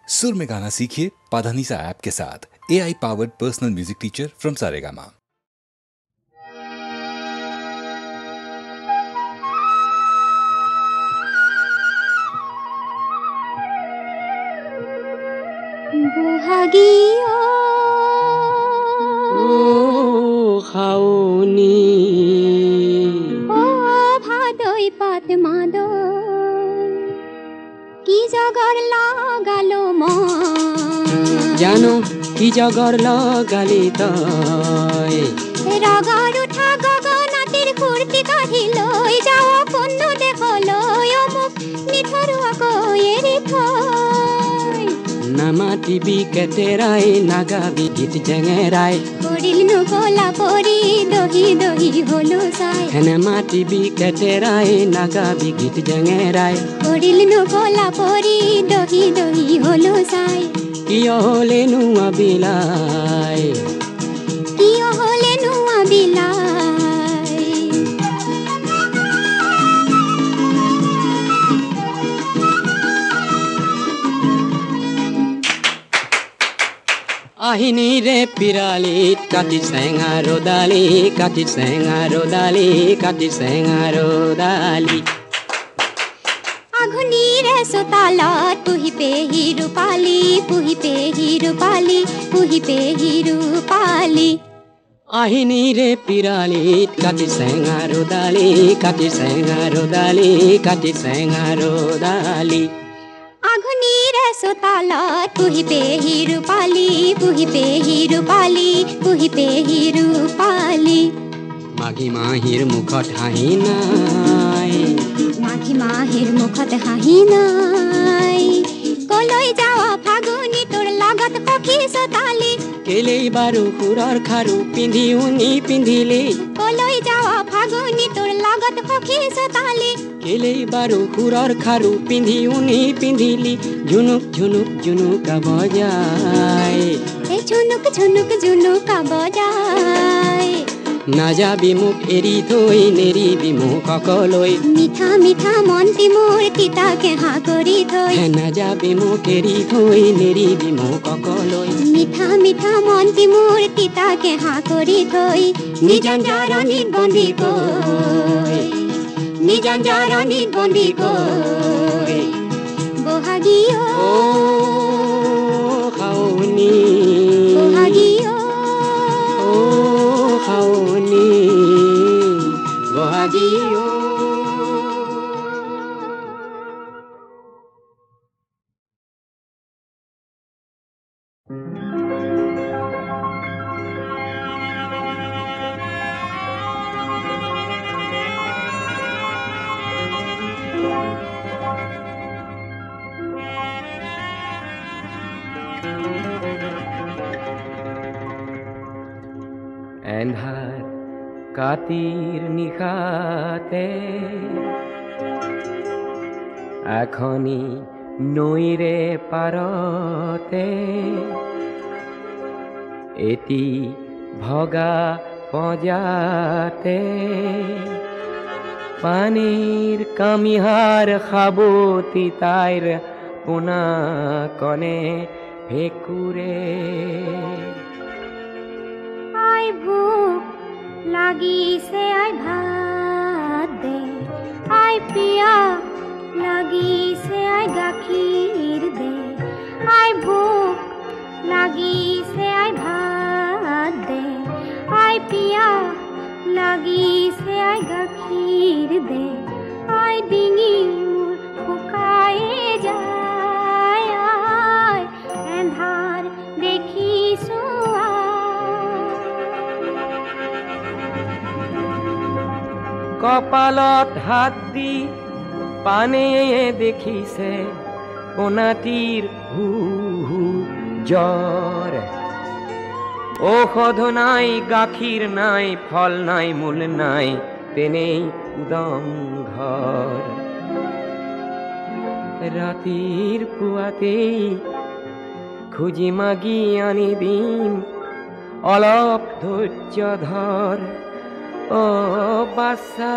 सुर में गाना सीखिए पाधानीसा ऐप के साथ। AI powered personal music teacher from Saregama. बोहागियो खाओनी ओ भादई पात मादो কি জগর লাগালো মন জানো কি জগর লাগালি তই রাগার উঠা গগনাতের কুর্তি কাঢ়িলৈ যাও পন্ন দেখলৈ অমুক নিথৰুৱা কৈয়েৰি থৈ নামাতিবি কেতেৰাই নাগাবি গীত জেঙেৰাই কৰিল নকলা পৰি দহি দহি হলো চাই নামাতিবি কেতেৰাই নাগাবি গীত জেঙেৰাই কৰিল নকলা পৰি দহি দহি হলো চাই কিয় হলেনো আবিলাই কিয় হলেনো আবিলাই আহিনি রে পিরালিত কাটি চেঙাৰো দালি কাটি চেঙাৰো দালি কাটি চেঙাৰো দালি আঘুনিৰে চোতালত পুহি পেহি ৰূপালী পুহি পেহি ৰূপালী পুহি পেহি ৰূপালী আহিনি ৰে পিৰালিত কাটি চেঙাৰো দালি কাটি চেঙাৰো দালি কাটি চেঙাৰো দালি আঘুনিৰে চোতালত পুহি পেহি ৰূপালী পুহি পেহি ৰূপালী পুহি পেহি ৰূপালী মাঘী মাহিৰ মুখত হাঁহি নাই মাঘী মাহিৰ মুখত হাঁহি নাই কলৈ যাৱা ফাগুনি তোৰ লগত সখী চোতালী কেলেই বাৰু সুৰৰ খাৰু পিন্ধি উনি পিন্ধিলি কলৈ যাৱা ফাগুনি তোৰ লগত সখী চোতালী কেলেই বাৰু সুৰৰ খাৰু পিন্ধি উনি পিন্ধিলি ঝুনুক ঝুনুক ঝুনুকা বজাই এই ঝুনুক ঝুনুক ঝুনুকা বজাই নাযাবি মোক এৰি থৈ নেৰিবি মোক অকলৈ মিঠা মিঠা মনটি মোৰ তিতাকে হাঁ কৰি থৈ নাযাবি মোক এৰি থৈ নেৰিবি মোক অকলৈ মিঠা মিঠা মনটি মোৰ তিতাকে হাঁ কৰি থৈ নিজাঞ্জাৰণিত বন্দী কৈ নিজাঞ্জাৰণিত বন্দী কৈ বহাগিও খাওনি বহাগিও খাওনি বহাগিও এন্ধাৰ কাতিৰ নিশাতে এখনি নৈৰে পাৰতে এটি ভগা পঁজাতে পানীৰ কামিহাৰ খাবতি তাইৰ পোনা কনে ভেকুৰে আই ভোক লাগিছে আই ভাত দে আই পিয়া লাগিছে আই গাখীৰ দে আই ভোক লাগিছে আই ভাত দে আই পিয়া লাগিছে আই গাখীৰ দে আই ডিঙি মোৰ শুকায়ে যায় আই এন্ধাৰ দেখিছো কপালত হাত দি পানে দেখিছে পোনাটিৰ হু হু জ্বৰ ঔষধ নাই গাখীৰ নাই ফল নাই মূল নাই তেনেই উদং ঘৰ ৰাতিৰ পুৱাতেই খুজি মাগি আনি দিম অলপ ধৈৰ্য ধৰ ও বাছা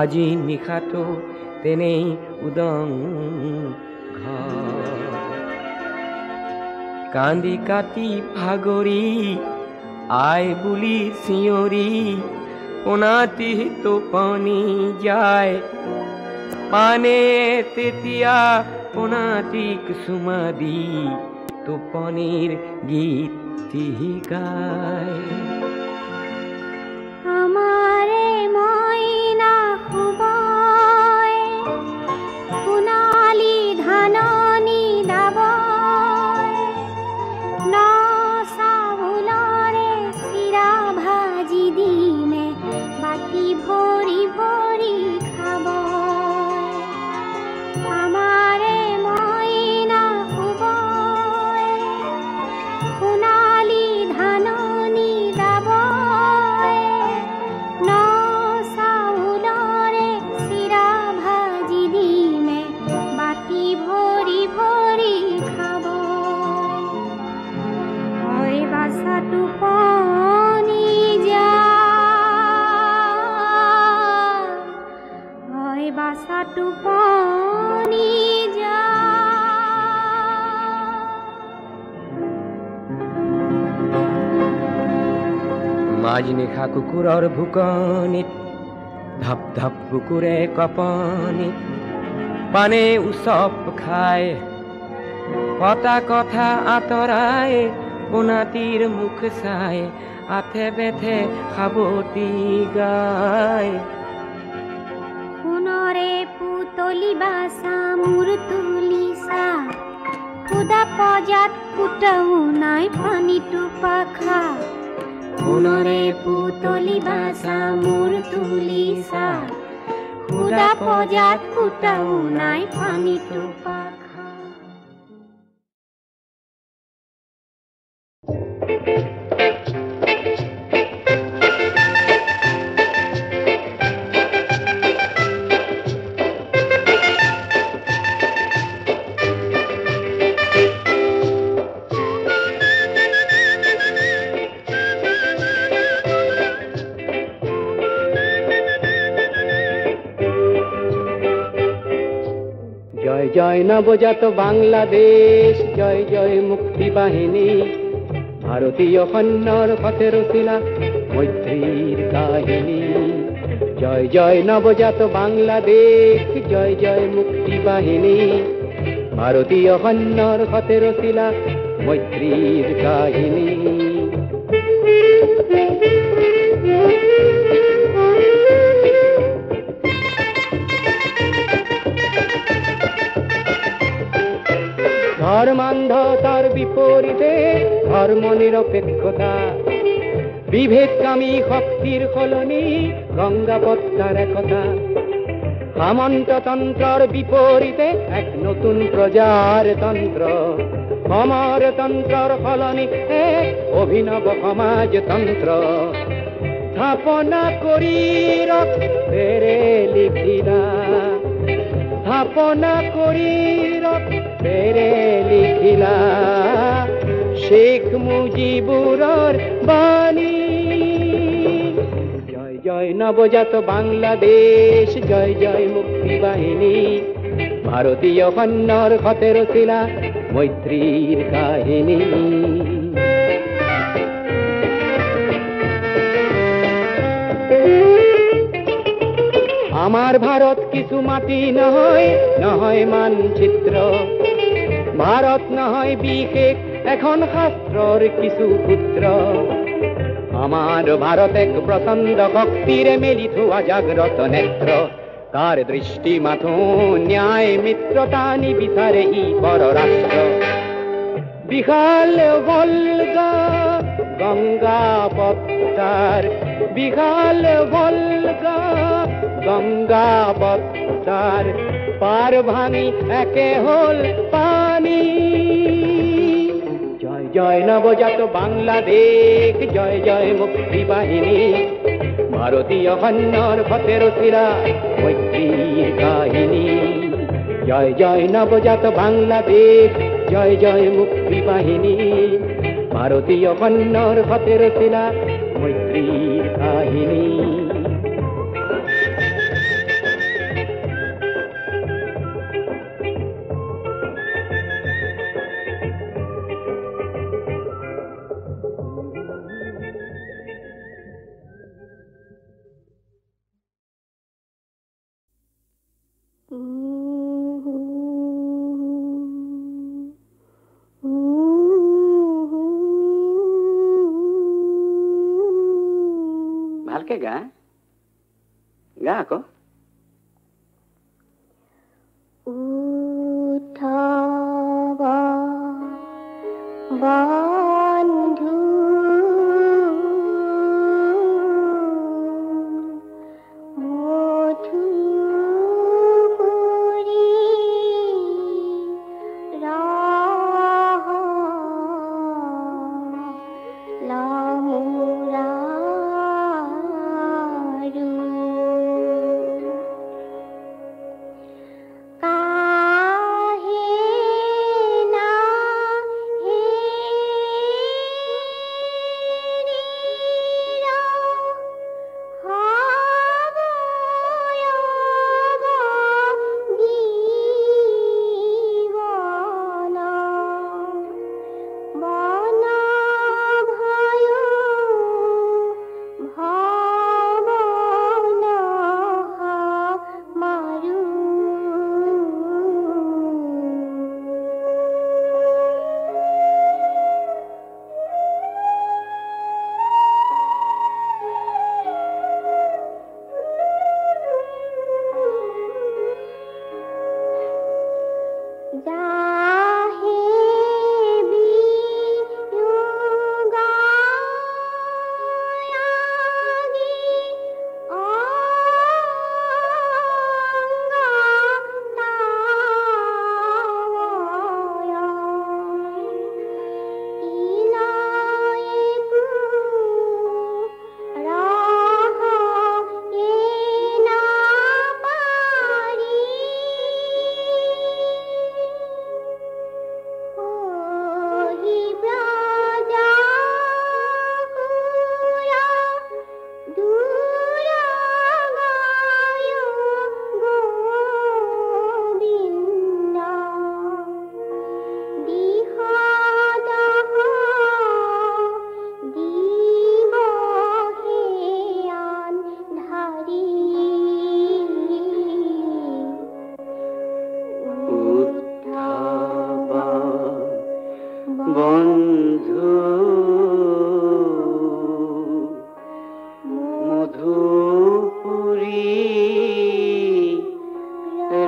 আজি নিশাটো তেনেই উদং কান্দি কাটি ভাগৰি আই বুলি চিঞৰি পোনাতি টোপনি যায় পানে তেতিয়া পোনাতিক চুমা দি টোপনিৰ গীত গায় আমাৰে ময়না খুবয় সোণালী ধাননি দাবয় ন চাউলৰে চিৰা ভাজি দিমে বাটি ভৰি ভৰি খাব আমাৰে ময়না খুবয় সোণালী ধাননি দাবয় ন চাউলৰে চিৰা ভাজি দিমে বাটি ভৰি ভৰি খাব ঐ বাছা টোপনি যা ঐ বাছা টোপনি যা মাজনিশা কুকুৰৰ ভুকনিত ধাপ ধাপ কুকুৰে কপনিত পানে উচপ খায় কটা কথা আঁতৰাই পোনাতিৰ মুখ চাই আথে বেথে সাৱটি গায় সোণৰে পুতলি বাছা মোৰ তুলিছা খুদা পজাত ফুটাও নাই পানীটো পাখা সোণৰে পুতলি বাছা মোৰ তুলিছা খুদা পজাত ফুটাও নাই পানীটো পাখা জয় জয় নবজাত বাংলাদেশ জয় জয় মুক্তি বাহিনী ভারতীয় সৈন্যৰ পথে ৰচিলা মৈত্ৰীৰ কাহিনী জয় জয় নবজাত বাংলাদেশ জয় জয় মুক্তি বাহিনী ভাৰতীয় সৈন্যৰ পথে ৰচিলা মৈত্ৰীৰ কাহিনী ধৰ্মান্ধতাৰ বিপৰীতে ধৰ্ম নিৰপেক্ষতা বিভেদকামী শক্তিৰ সলনি গঙ্গাবত্তাৰ একতা সামন্ততন্ত্ৰৰ বিপৰীতে এক নতুন প্ৰজাৰ তন্ত্ৰ সমাৰতন্ত্ৰৰ সলনি এক অভিনৱ সমাজতন্ত্ৰ স্থাপনা কৰি ৰক্তেৰে লিখিলা স্থাপনা কৰি ৰক্তেৰে লিখিলা শেখ মুজিবুৰৰ বাণী জয় জয় নবজাত বাংলাদেশ জয় জয় মুক্তি বাহিনী ভাৰতীয় সৈন্যৰ পথে ৰচিলা মৈত্ৰীৰ কাহিনী আমাৰ ভাৰত কিছু মাটি নহয় নহয় মানচিত্ৰ ভাৰত নহয় বিশেষ এখন শাস্ত্ৰৰ কিছু সূত্ৰ আমাৰ ভাৰত এক প্ৰচণ্ড শক্তিৰে মেলি থোৱা জাগ্ৰত নেত্ৰ তাৰ দৃষ্টি মাথো ন্যায় মিত্ৰতা নিবিচাৰে ই পৰৰাষ্ট্ৰ বিশাল ভলগা গঙ্গা পদ্মাৰ বিশাল ভলগা গঙ্গা পদ্মার পার ভাঙি একে হল পানি জয় জয় নবজাত বাংলাদেশ জয় জয় মুক্তি বাহিনী ভারতীয় সৈন্যৰ পথে ৰচিলা মৈত্ৰীৰ কাহিনী জয় জয় নবজাত বাংলাদেশ জয় জয় মুক্তি বাহিনী ভাৰতীয় সৈন্যৰ পথে ৰচিলা মৈত্ৰীৰ কাহিনী ভালকে গা গা আকৌ উঠব বন্ধু মধুপুৰী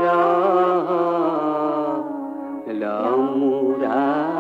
ৰহ লামুৰাৰু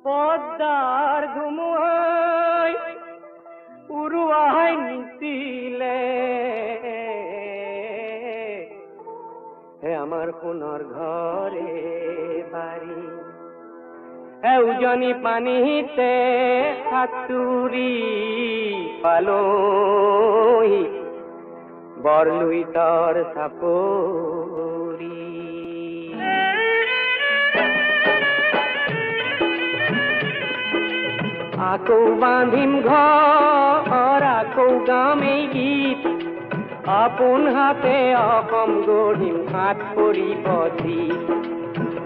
পদ্মার ধুমুহাই উড়ুয়াই নিছিলে হে আমার সোনার ঘরে বাড়ি হে উজনি পানিতে সাতুরি পালহি বরলুই তর সাপরি আকৌ বান্ধিম ঘৰ আকৌ গাম এই গীত আপোন হাতে অসম গঢ়িম হাত পৰি পথি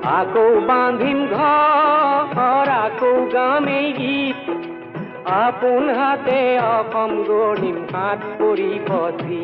আকৌ বান্ধিম ঘৰ আকৌ গাম এই গীত আপোন হাতে অসম গঢ়িম হাত পৰিব শ্ৰী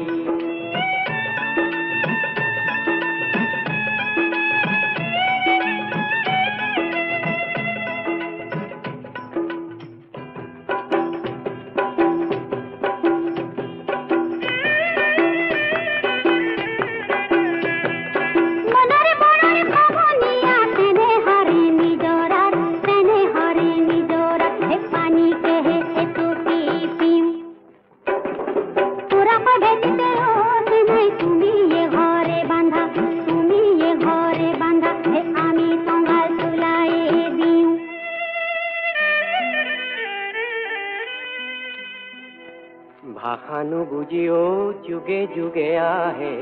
ভাষানো বুজিও যুগে যুগে আহে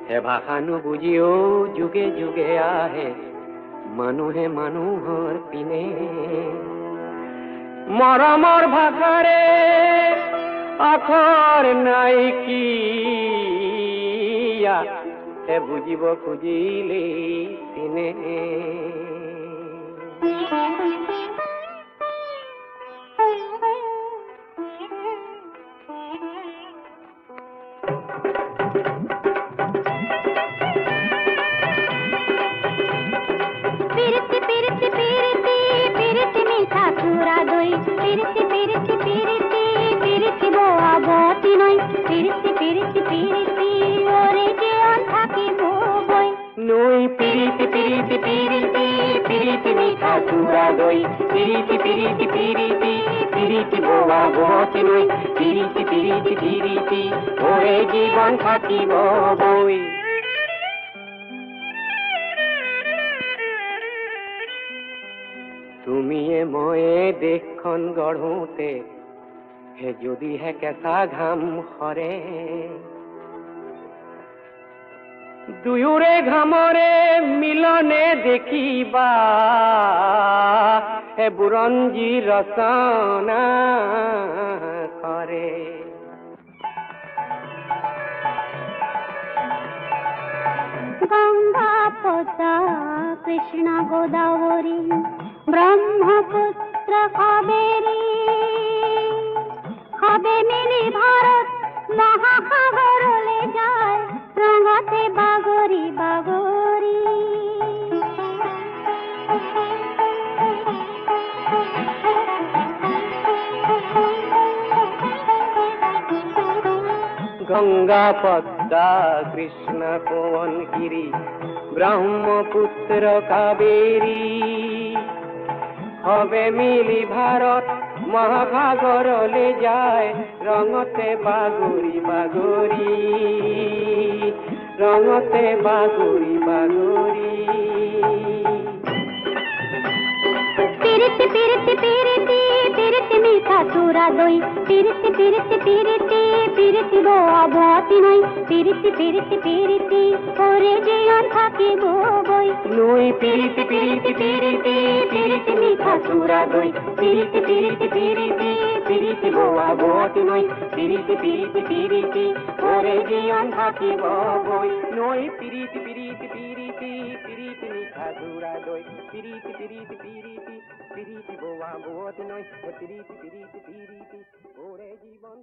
হে ভাষানো বুজিও যুগে যুগে আহে মানুহে মানুহৰ পিনে মৰমৰ ভাষাৰে আখৰ নাইকিয়া হে বুজিব খুজিলে চিনে নৈ পিরিতি পিরিতি পিরিতি পিরিতি মিঠা চূড়া দই পিরিতি পিরিতি পিরিতি পিরিতি বোয়া বহতি নই পিরিতি পিরিতি পিরিতি ওরে জীবন থাকিব বই তুমিয়ে ময়ে দেশখন গঢ়োতে হে যদিহে কেঁচা ঘাম সৰে দুয়োৰে ঘামৰে মিলনে দেখিবা হে বুৰঞ্জী ৰচনা কৰে গঙ্গা পদ্মা কৃষ্ণা গোদাবরী ব্রহ্মপুত্র কাবেরী হবে মিলি ভারত মহাসাগরলে যায় রঙাতে বাগরি বাগরি গঙ্গা পদ্মা কৃষ্ণ পবনগিরি ব্রহ্মপুত্র কাবেরী হবে মিলি ভারত মহাসাগরলে যায় রঙতে বাগরি বাগরি রঙতে বাগরি বাগরি পিরিতি পিরিতি পিরিতি পিরিতি মিঠা চূড়া দই পিরিতি পিরিতি পিরিতি পিরিতি বোয়া বতি নই পিরিতি পিরিতি পিরিতি ওরে জীবন থাকিব বই নই পিরিতি পিরিতি পিরিতি পিরিতি মিঠা চূড়া দই পিরিতি পিরিতি পিরিতি পিরিতি বোয়া বতি নই পিরিতি পিরিতি পিরিতি ওরে জীবন থাকিব বই নই পিরিতি পিরিতি পিরিতি পিরিতি মিঠা চূড়া দই পিরিতি পিরিতি পিরিতি পিরিতি বোয়া বতি নই পিরিতি পিরিতি পিরিতি ওরে জীবন